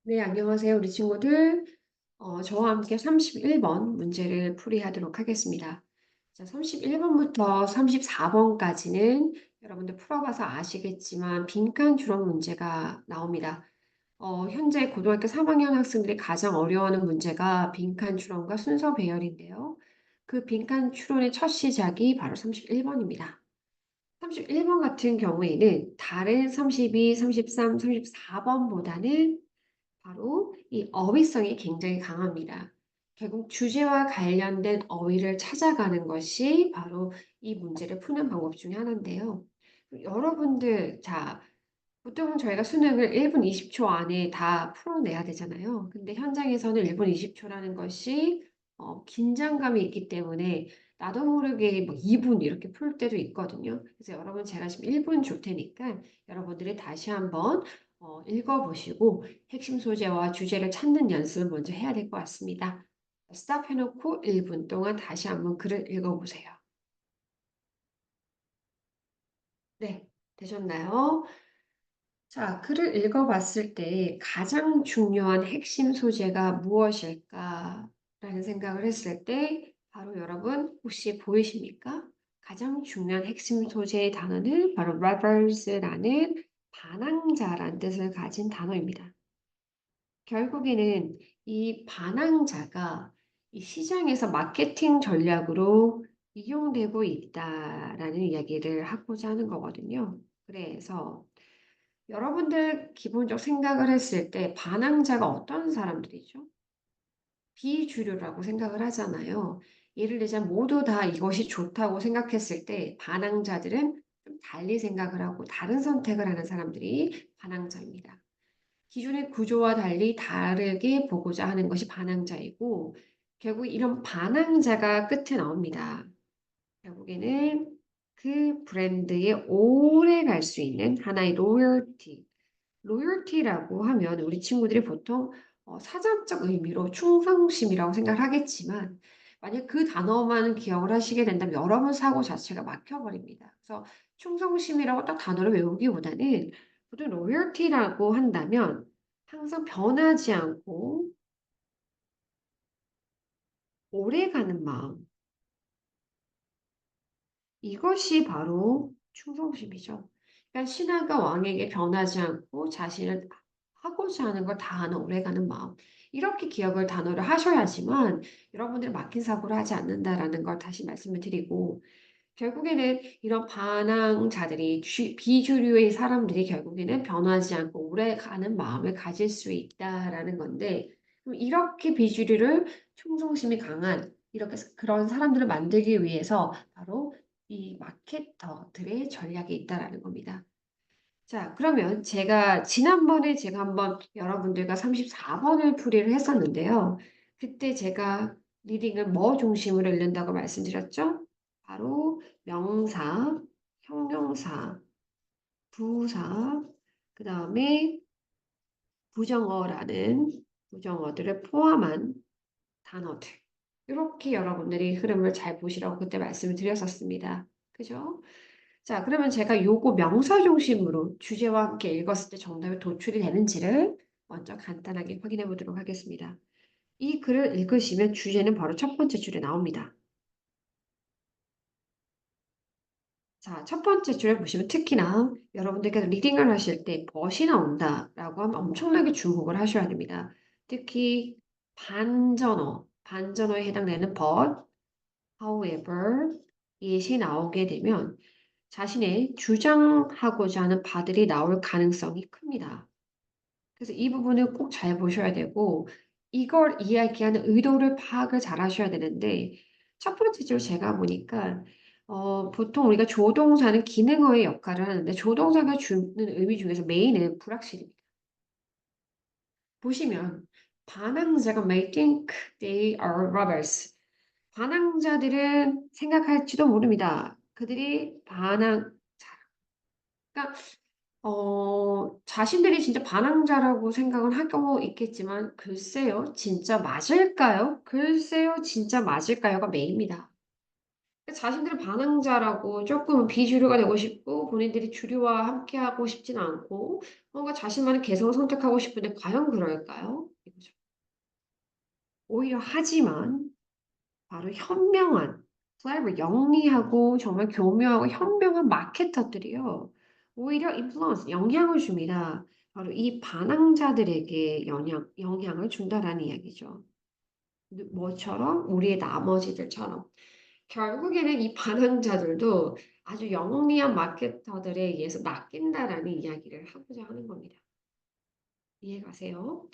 네, 안녕하세요, 우리 친구들. 저와 함께 31번 문제를 풀이하도록 하겠습니다. 자, 31번부터 34번까지는 여러분들 풀어봐서 아시겠지만 빈칸 추론 문제가 나옵니다. 현재 고등학교 3학년 학생들이 가장 어려워하는 문제가 빈칸 추론과 순서 배열인데요. 그 빈칸 추론의 첫 시작이 바로 31번입니다. 31번 같은 경우에는 다른 32, 33, 34번보다는 바로 이 어휘성이 굉장히 강합니다. 결국 주제와 관련된 어휘를 찾아가는 것이 바로 이 문제를 푸는 방법 중에 하나인데요. 여러분들, 자, 보통 저희가 수능을 1분 20초 안에 다 풀어내야 되잖아요. 근데 현장에서는 1분 20초라는 것이 긴장감이 있기 때문에 나도 모르게 뭐 2분 이렇게 풀 때도 있거든요. 그래서 여러분 제가 지금 1분 줄 테니까 여러분들이 다시 한번 읽어보시고 핵심 소재와 주제를 찾는 연습을 먼저 해야 될 것 같습니다. 스탑 해놓고 1분 동안 다시 한번 글을 읽어보세요. 네, 되셨나요? 자, 글을 읽어봤을 때 가장 중요한 핵심 소재가 무엇일까라는 생각을 했을 때 바로 여러분 혹시 보이십니까? 가장 중요한 핵심 소재의 단어는 바로 reverse라는 반항자라는 뜻을 가진 단어입니다. 결국에는 이 반항자가 이 시장에서 마케팅 전략으로 이용되고 있다라는 이야기를 하고자 하는 거거든요. 그래서 여러분들 기본적 생각을 했을 때 반항자가 어떤 사람들이죠? 비주류라고 생각을 하잖아요. 예를 들자면 모두 다 이것이 좋다고 생각했을 때 반항자들은 좀 달리 생각을 하고 다른 선택을 하는 사람들이 반항자입니다. 기존의 구조와 달리 다르게 보고자 하는 것이 반항자이고 결국 이런 반항자가 끝에 나옵니다. 결국에는 그 브랜드에 오래 갈 수 있는 하나의 로열티, 로열티라고 하면 우리 친구들이 보통 사전적 의미로 충성심이라고 생각을 하겠지만 만약 그 단어만 기억을 하시게 된다면 여러분 사고 자체가 막혀버립니다. 그래서 충성심이라고 딱 단어를 외우기보다는 보통 로열티라고 한다면 항상 변하지 않고 오래가는 마음, 이것이 바로 충성심이죠. 그러니까 신하가 왕에게 변하지 않고 자신을 하고자 하는 걸 다 하는 오래가는 마음. 이렇게 기억을 단어를 하셔야지만 여러분들이 막힌 사고를 하지 않는다라는 걸 다시 말씀을 드리고 결국에는 이런 반항자들이 비주류의 사람들이 결국에는 변하지 않고 오래가는 마음을 가질 수 있다라는 건데 그럼 이렇게 비주류를 충성심이 강한 이렇게 그런 사람들을 만들기 위해서 바로 이 마케터들의 전략이 있다라는 겁니다. 자, 그러면 지난번에 제가 한번 여러분들과 34번을 풀이를 했었는데요. 그때 제가 리딩을 뭐 중심으로 읽는다고 말씀드렸죠? 바로 명사, 형용사, 부사, 그 다음에 부정어라는 부정어들을 포함한 단어들. 이렇게 여러분들이 흐름을 잘 보시라고 그때 말씀을 드렸었습니다. 그죠? 자, 그러면 제가 요거 명사 중심으로 주제와 함께 읽었을 때 정답이 도출이 되는지를 먼저 간단하게 확인해 보도록 하겠습니다. 이 글을 읽으시면 주제는 바로 첫 번째 줄에 나옵니다. 자, 첫 번째 줄에 보시면 특히나 여러분들께서 리딩을 하실 때 벗이 나온다라고 하면 엄청나게 주목을 하셔야 됩니다. 특히 반전어에 해당되는 but, however, yet이 나오게 되면 자신의 주장하고자 하는 바들이 나올 가능성이 큽니다. 그래서 이 부분을 꼭 잘 보셔야 되고 이걸 이야기하는 의도를 파악을 잘 하셔야 되는데 첫 번째 줄 제가 보니까 보통 우리가 조동사는 기능어의 역할을 하는데 조동사가 주는 의미 중에서 메인은 불확실입니다. 보시면 반항자가 may think they are robbers. 반항자들은 생각할지도 모릅니다. 그들이 그러니까 자신들이 진짜 반항자라고 생각은 하고 있겠지만 글쎄요. 진짜 맞을까요? 글쎄요. 진짜 맞을까요?가 메인입니다. 자신들은 반항자라고 조금 비주류가 되고 싶고 본인들이 주류와 함께하고 싶지는 않고 뭔가 자신만의 개성을 선택하고 싶은데 과연 그럴까요? 이거죠. 오히려 하지만 바로 현명한, clever, 영리하고 정말 교묘하고 현명한 마케터들이요. 오히려 influence, 영향을 줍니다. 바로 이 반항자들에게 영향을 준다라는 이야기죠. 뭐처럼? 우리의 나머지들처럼. 결국에는 이 반항자들도 아주 영리한 마케터들에 의해서 낚인다라는 이야기를 하고자 하는 겁니다. 이해가세요?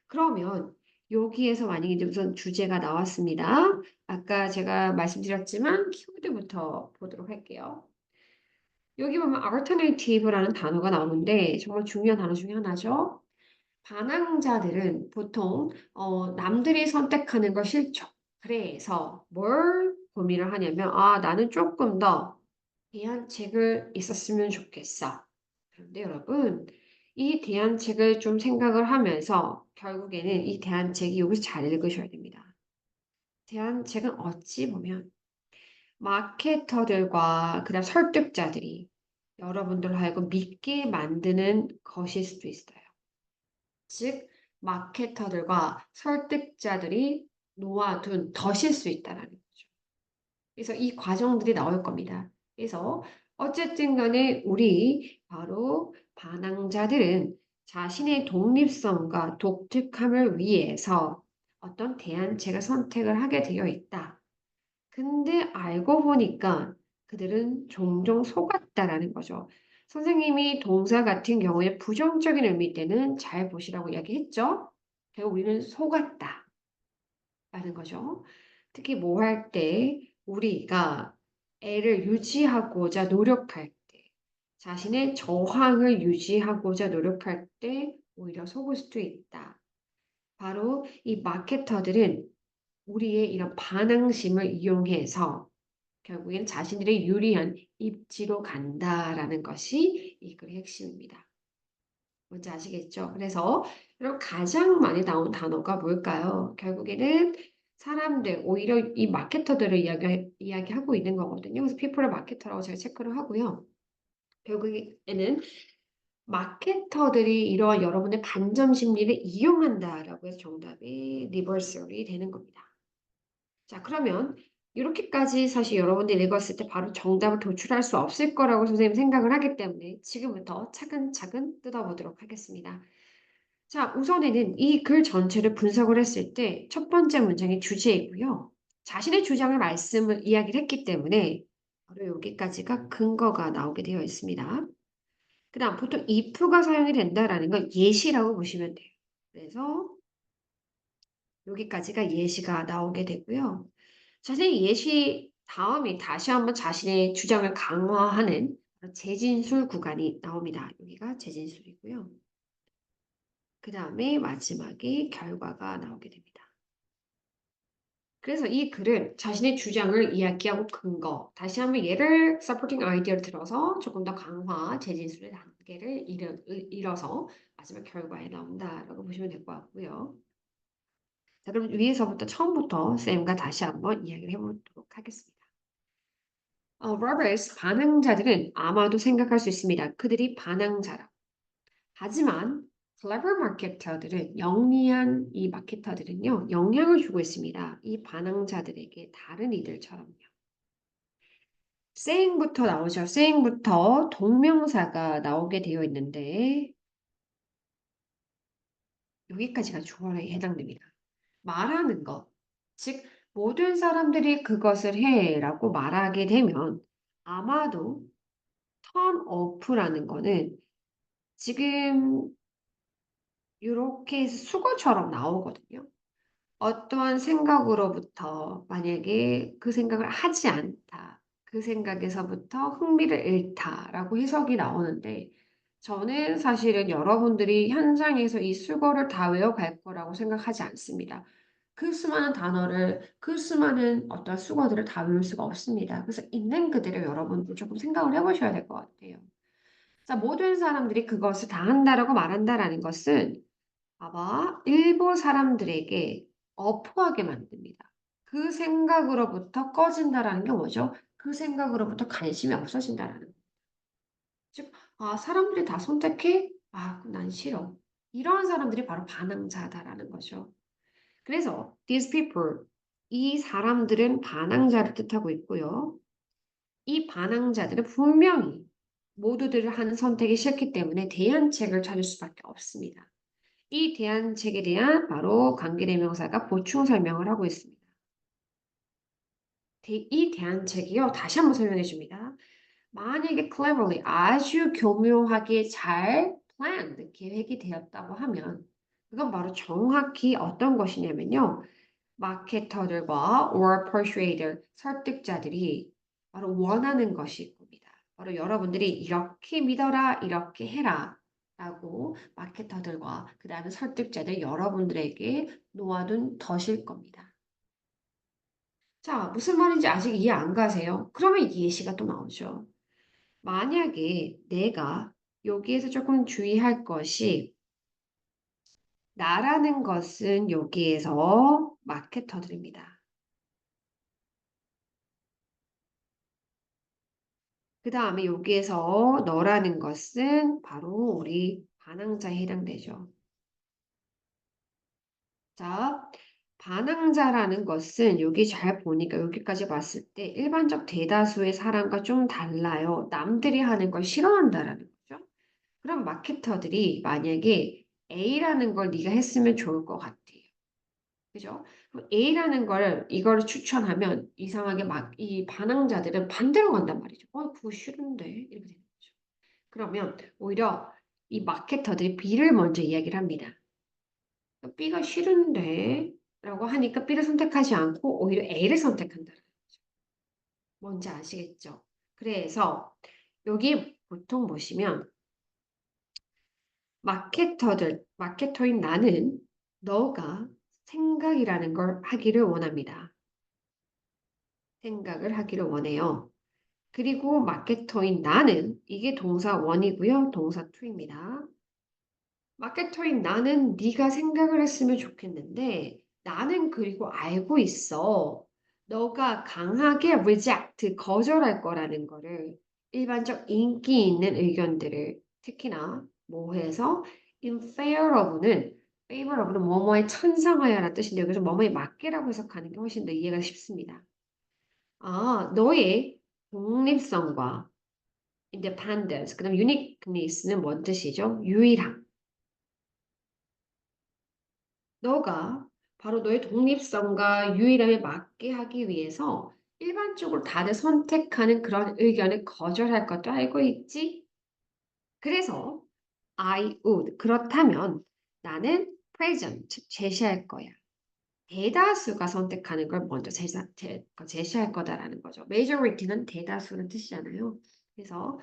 그러면 여기에서 만약에 이제 우선 주제가 나왔습니다. 아까 제가 말씀드렸지만 키워드부터 보도록 할게요. 여기 보면 alternative라는 단어가 나오는데 정말 중요한 단어 중에 하나죠. 반항자들은 보통 남들이 선택하는 걸 싫죠. 그래서 뭘 고민을 하냐면 나는 조금 더 대안책을 있었으면 좋겠어. 그런데 여러분 이 대안책을 좀 생각을 하면서 결국에는 이 대안책이 여기서 잘 읽으셔야 됩니다. 대안책은 어찌 보면 마케터들과 그다음 설득자들이 여러분들로 하여금 믿게 만드는 것일 수도 있어요. 즉 마케터들과 설득자들이 놓아둔 덫일 수 있다라는 거죠. 그래서 이 과정들이 나올 겁니다. 그래서 어쨌든 간에 우리 바로 반항자들은 자신의 독립성과 독특함을 위해서 어떤 대안책을 선택을 하게 되어 있다. 근데 알고 보니까 그들은 종종 속았다라는 거죠. 선생님이 동사 같은 경우에 부정적인 의미 때는 잘 보시라고 이야기했죠. 결국 우리는 속았다라는 거죠. 특히 뭐 할 때 우리가 애를 유지하고자 노력할 때, 자신의 저항을 유지하고자 노력할 때 오히려 속을 수도 있다. 바로 이 마케터들은 우리의 이런 반항심을 이용해서 결국엔 자신들의 유리한 입지로 간다라는 것이 이 글의 핵심입니다. 뭔지 아시겠죠? 그래서 그럼 가장 많이 나온 단어가 뭘까요? 결국에는 사람들, 오히려 이 마케터들을 이야기하고 있는 거거든요. 그래서 people의 마케터라고 제가 체크를 하고요. 결국에는 마케터들이 이러한 여러분의 반전 심리를 이용한다라고 해서 정답이 리버설이 되는 겁니다. 자, 그러면 이렇게까지 사실 여러분들이 읽었을 때 바로 정답을 도출할 수 없을 거라고 선생님 생각을 하기 때문에 지금부터 차근차근 뜯어보도록 하겠습니다. 자, 우선에는 이 글 전체를 분석을 했을 때 첫 번째 문장이 주제이고요. 자신의 주장을 말씀을 이야기를 했기 때문에 바로 여기까지가 근거가 나오게 되어 있습니다. 그다음 보통 if가 사용이 된다라는 건 예시라고 보시면 돼요. 그래서 여기까지가 예시가 나오게 되고요. 자신의 예시 다음에 다시 한번 자신의 주장을 강화하는 재진술 구간이 나옵니다. 여기가 재진술이고요. 그 다음에 마지막에 결과가 나오게 됩니다. 그래서 이 글은 자신의 주장을 이야기하고 근거, 다시 한번 얘를 supporting idea를 들어서 조금 더 강화, 재진술의 단계를 이뤄서 마지막 결과에 나온다라고 보시면 될 것 같고요. 자, 그럼 위에서부터 처음부터 쌤과 다시 한번 이야기를 해보도록 하겠습니다. 로버트 반항자들은 아마도 생각할 수 있습니다. 그들이 반항자라. 하지만 clever 마케터들은 영리한 이 마케터들은요 영향을 주고 있습니다. 이 반항자들에게 다른 이들처럼요. saying부터 나오죠. saying부터 동명사가 나오게 되어 있는데 여기까지가 주어에 해당됩니다. 말하는 것, 즉 모든 사람들이 그것을 해라고 말하게 되면 아마도 turn off라는 거는 지금 요렇게 해서 수거처럼 나오거든요. 어떠한 생각으로부터 만약에 그 생각을 하지 않다. 그 생각에서부터 흥미를 잃다라고 해석이 나오는데 저는 사실은 여러분들이 현장에서 이 수거를 다 외워갈 거라고 생각하지 않습니다. 그 수많은 단어를, 그 수많은 어떤 수거들을 다 외울 수가 없습니다. 그래서 있는 그대로 여러분들 조금 생각을 해보셔야 될 것 같아요. 자, 모든 사람들이 그것을 다 한다라고 말한다라는 것은 봐봐. 일부 사람들에게 어포하게 만듭니다. 그 생각으로부터 꺼진다라는 게 뭐죠? 그 생각으로부터 관심이 없어진다라는 거예요. 즉, 아, 사람들이 다 선택해? 아, 그럼 난 싫어. 이런 사람들이 바로 반항자다라는 거죠. 그래서 these people, 이 사람들은 반항자를 뜻하고 있고요. 이 반항자들은 분명히 모두들 하는 선택이 싫기 때문에 대안책을 찾을 수밖에 없습니다. 이 대안책에 대한 바로 관계대명사가 보충 설명을 하고 있습니다. 이 대안책이요. 다시 한번 설명해 줍니다. 만약에 cleverly 아주 교묘하게 잘 planned 계획이 되었다고 하면 그건 바로 정확히 어떤 것이냐면요. 마케터들과 or persuader 설득자들이 바로 원하는 것일 겁니다. 바로 여러분들이 이렇게 믿어라, 이렇게 해라 라고 마케터들과 그 다음에 설득자들 여러분들에게 놓아둔 덫일 겁니다. 자, 무슨 말인지 아직 이해 안 가세요? 그러면 예시가 또 나오죠. 만약에 내가 여기에서 조금 주의할 것이 나라는 것은 여기에서 마케터들입니다. 그 다음에 여기에서 너라는 것은 바로 우리 반항자에 해당되죠. 자, 반항자라는 것은 여기 잘 보니까 여기까지 봤을 때 일반적 대다수의 사람과 좀 달라요. 남들이 하는 걸 싫어한다라는 거죠. 그럼 마케터들이 만약에 A라는 걸 네가 했으면 좋을 것 같아요. 그죠? 그럼 A라는 걸 이거를 추천하면 이상하게 막 이 반항자들은 반대로 간단 말이죠. 그거 싫은데 이렇게 되는 거죠. 그러면 오히려 이 마케터들이 B를 먼저 이야기를 합니다. B가 싫은데 라고 하니까 B를 선택하지 않고 오히려 A를 선택한다. 뭔지 아시겠죠? 그래서 여기 보통 보시면 마케터인 나는 너가 생각이라는 걸 하기를 원합니다. 생각을 하기를 원해요. 그리고 마케터인 나는 이게 동사 원이고요. 동사 투입니다. 마케터인 나는 네가 생각을 했으면 좋겠는데 나는 그리고 알고 있어. 너가 강하게 reject, 거절할 거라는 거를 일반적 인기 있는 의견들을 특히나 뭐 해서 in favor of는 뭐뭐에 찬성하여라는 뜻인데 여기서 뭐뭐에 맞게라고 해석하는 게 훨씬 더 이해가 쉽습니다. 아, 너의 독립성과 independence, 그다음 uniqueness는 뭔 뜻이죠? 유일함. 너가 바로 너의 독립성과 유일함에 맞게 하기 위해서 일반적으로 다들 선택하는 그런 의견을 거절할 것도 알고 있지? 그래서 I would. 그렇다면 나는 present, 즉 제시할 거야. 대다수가 선택하는 걸 먼저 제시할 거다라는 거죠. majority는 대다수는 뜻이잖아요. 그래서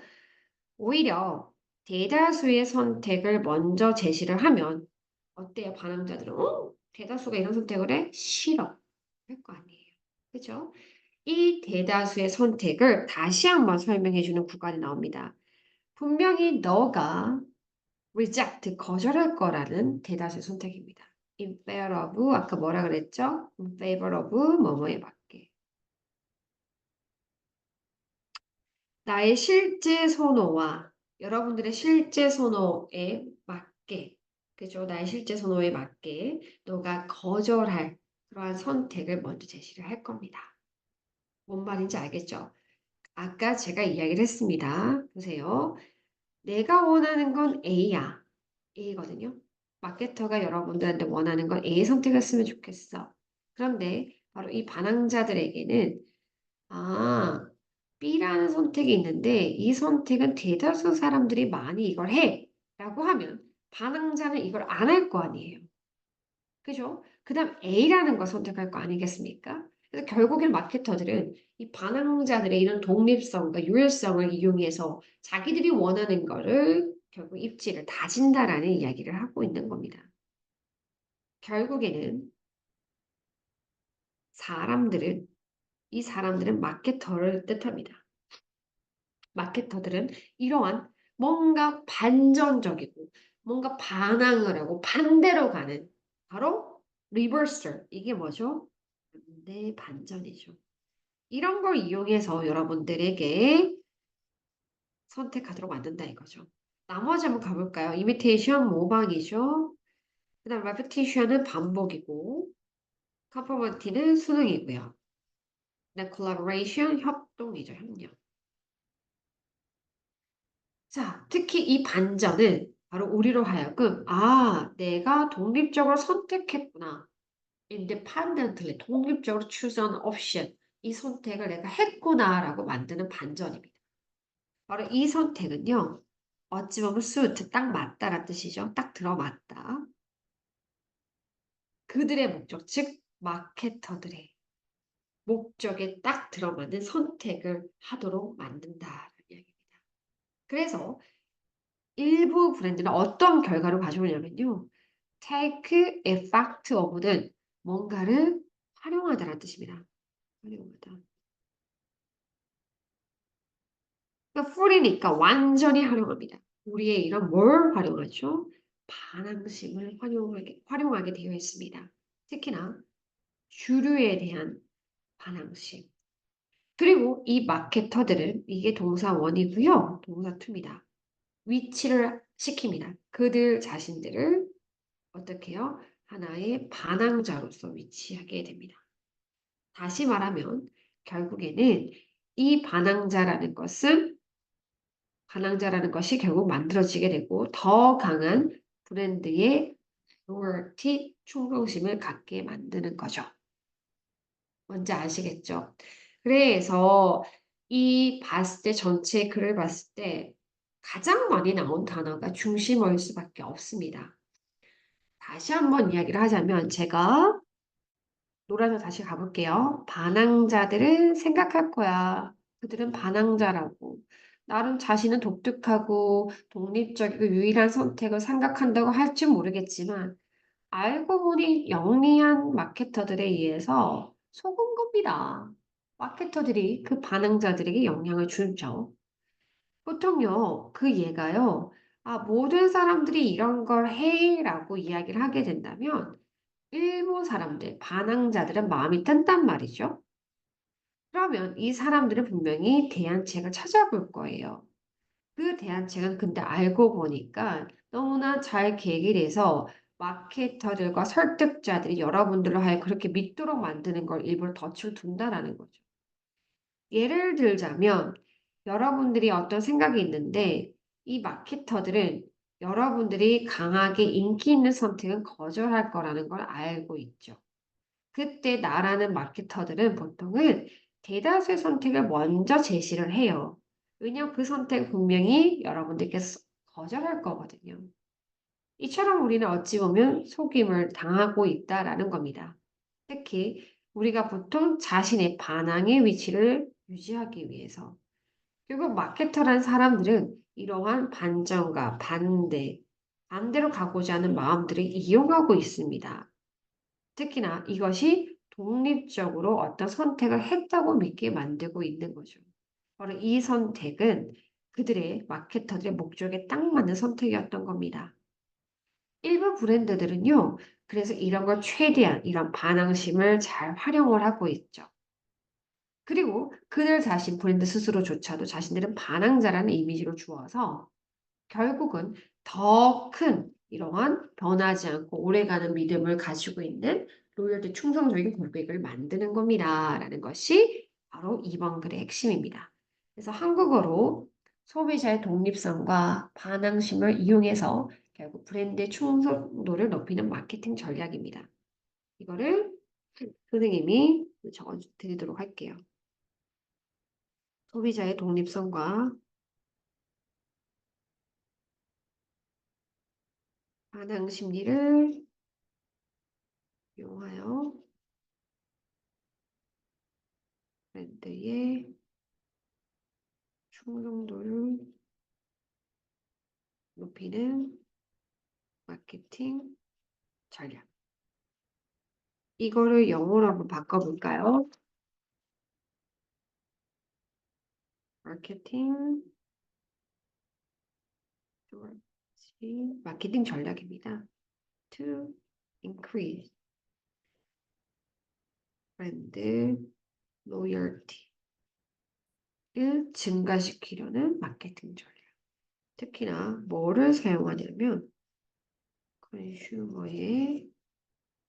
오히려 대다수의 선택을 먼저 제시를 하면 어때요? 반항자들은 대다수가 이런 선택을 해? 싫어. 할 거 아니에요. 그죠? 이 대다수의 선택을 다시 한번 설명해 주는 구간이 나옵니다. 분명히 너가 reject, 거절할 거라는 대다수의 선택입니다. in favor of, 아까 뭐라 그랬죠? in favor of, 뭐뭐에 맞게. 나의 실제 선호와 여러분들의 실제 선호에 맞게, 그죠? 나의 실제 선호에 맞게 너가 거절할 그러한 선택을 먼저 제시를 할 겁니다. 뭔 말인지 알겠죠? 아까 제가 이야기를 했습니다. 보세요. 내가 원하는 건 A야. A거든요. 마케터가 여러분들한테 원하는 건 A 선택했으면 좋겠어. 그런데 바로 이 반항자들에게는 아, B라는 선택이 있는데 이 선택은 대다수 사람들이 많이 이걸 해. 라고 하면 반항자는 이걸 안 할 거 아니에요. 그죠? 그 다음 A라는 걸 선택할 거 아니겠습니까? 그래서 결국엔 마케터들은 이 반항자들의 이런 독립성과 유연성을 이용해서 자기들이 원하는 거를 결국 입지를 다진다라는 이야기를 하고 있는 겁니다. 결국에는 사람들은 이 사람들은 마케터를 뜻합니다. 마케터들은 이러한 뭔가 반전적이고 뭔가 반항을 하고 반대로 가는 바로 리버설 이게 뭐죠? 반대 반전이죠. 이런 걸 이용해서 여러분들에게 선택하도록 만든다 이거죠. 나머지 한번 가볼까요? imitation 모방이죠. 그다음 repetition은 반복이고 conformity는 수능이고요. 그다음 collaboration 협동이죠, 협력. 자, 특히 이 반전은 바로 우리로 하여금 내가 독립적으로 선택했구나. independently 독립적으로 choose an option. 이 선택을 내가 했구나라고 만드는 반전입니다. 바로 이 선택은요. 어찌 보면 suit 딱 맞다란 뜻이죠. 딱 들어맞다. 그들의 목적, 즉 마케터들의 목적에 딱 들어맞는 선택을 하도록 만든다라는 이야기입니다. 그래서 일부 브랜드는 어떤 결과를 가져오냐면요. take effect of는 뭔가를 활용하다라는 뜻입니다. 활용하다. 그러니까 풀이니까 완전히 활용합니다. 우리의 이런 뭘 활용하죠? 반항심을 활용하게 되어 있습니다. 특히나 주류에 대한 반항심. 그리고 이 마케터들은 이게 동사 원이고요. 동사 투입니다. 위치를 시킵니다. 그들 자신들을 어떻게 해요? 하나의 반항자로서 위치하게 됩니다. 다시 말하면 결국에는 이 반항자라는 것이 결국 만들어지게 되고 더 강한 브랜드의 로열티 충성심을 갖게 만드는 거죠. 뭔지 아시겠죠? 그래서 이 봤을 때 전체 글을 봤을 때 가장 많이 나온 단어가 중심어일 수밖에 없습니다. 다시 한번 이야기를 하자면 제가 놀아서 다시 가볼게요. 반항자들은 생각할 거야. 그들은 반항자라고. 나름 자신은 독특하고 독립적이고 유일한 선택을 생각한다고 할지 모르겠지만 알고 보니 영리한 마케터들에 의해서 속은 겁니다. 마케터들이 그 반응자들에게 영향을 주죠. 보통요, 그 얘가요, 모든 사람들이 이런 걸 해, 라고 이야기를 하게 된다면, 일부 사람들, 반항자들은 마음이 뜬단 말이죠. 그러면 이 사람들은 분명히 대안책을 찾아볼 거예요. 그 대안책은 근데 알고 보니까 너무나 잘 계획을 해서 마케터들과 설득자들이 여러분들을 하여 그렇게 믿도록 만드는 걸 일부러 덫을 둔다라는 거죠. 예를 들자면 여러분들이 어떤 생각이 있는데 이 마케터들은 여러분들이 강하게 인기 있는 선택은 거절할 거라는 걸 알고 있죠. 그때 나라는 마케터들은 보통은 대다수의 선택을 먼저 제시를 해요. 왜냐하면 그 선택 분명히 여러분들께서 거절할 거거든요. 이처럼 우리는 어찌 보면 속임을 당하고 있다라는 겁니다. 특히 우리가 보통 자신의 반항의 위치를 유지하기 위해서. 결국 마케터란 사람들은 이러한 반전과 반대로 가고자 하는 마음들을 이용하고 있습니다. 특히나 이것이 독립적으로 어떤 선택을 했다고 믿게 만들고 있는 거죠. 바로 이 선택은 그들의 마케터들의 목적에 딱 맞는 선택이었던 겁니다. 일부 브랜드들은요, 그래서 이런 걸 최대한 이런 반항심을 잘 활용을 하고 있죠. 그리고 그들 자신 브랜드 스스로조차도 자신들은 반항자라는 이미지로 주어서 결국은 더 큰 이러한 변하지 않고 오래가는 믿음을 가지고 있는 로열티 충성적인 고객을 만드는 겁니다. 라는 것이 바로 이번 글의 핵심입니다. 그래서 한국어로 소비자의 독립성과 반항심을 이용해서 결국 브랜드의 충성도를 높이는 마케팅 전략입니다. 이거를 선생님이 적어 드리도록 할게요. 소비자의 독립성과 반항 심리를 이용하여 브랜드의 충성도를 높이는 마케팅 전략. 이거를 영어로 한번 바꿔볼까요? 마케팅 마케팅 전략입니다. To increase 브랜드 loyalty를 증가시키려는 마케팅 전략. 특히나 뭐를 사용하냐면 컨슈머에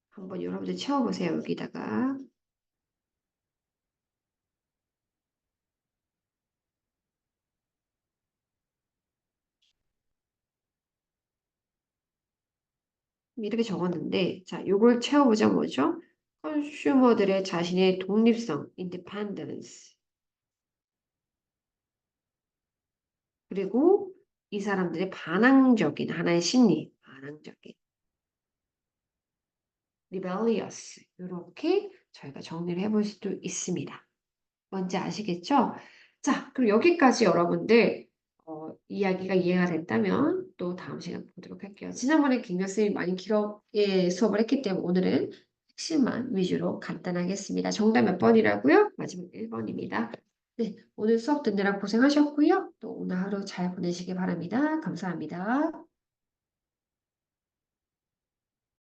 한번 여러분들 채워보세요. 여기다가 이렇게 적었는데 자, 요걸 채워보자 뭐죠? 컨슈머들의 자신의 독립성, independence. 그리고 이 사람들의 반항적인 하나의 심리, 반항적인 rebellious 이렇게 저희가 정리를 해볼 수도 있습니다. 뭔지 아시겠죠? 자, 그럼 여기까지 여러분들 이야기가 이해가 됐다면 또 다음 시간 보도록 할게요. 지난번에 김 교수님이 많이 길게 수업을 했기 때문에 오늘은 핵심만 위주로 간단하겠습니다. 정답 몇 번이라고요? 마지막 1번입니다. 네, 오늘 수업 듣느라 고생하셨고요. 또 오늘 하루 잘 보내시기 바랍니다. 감사합니다.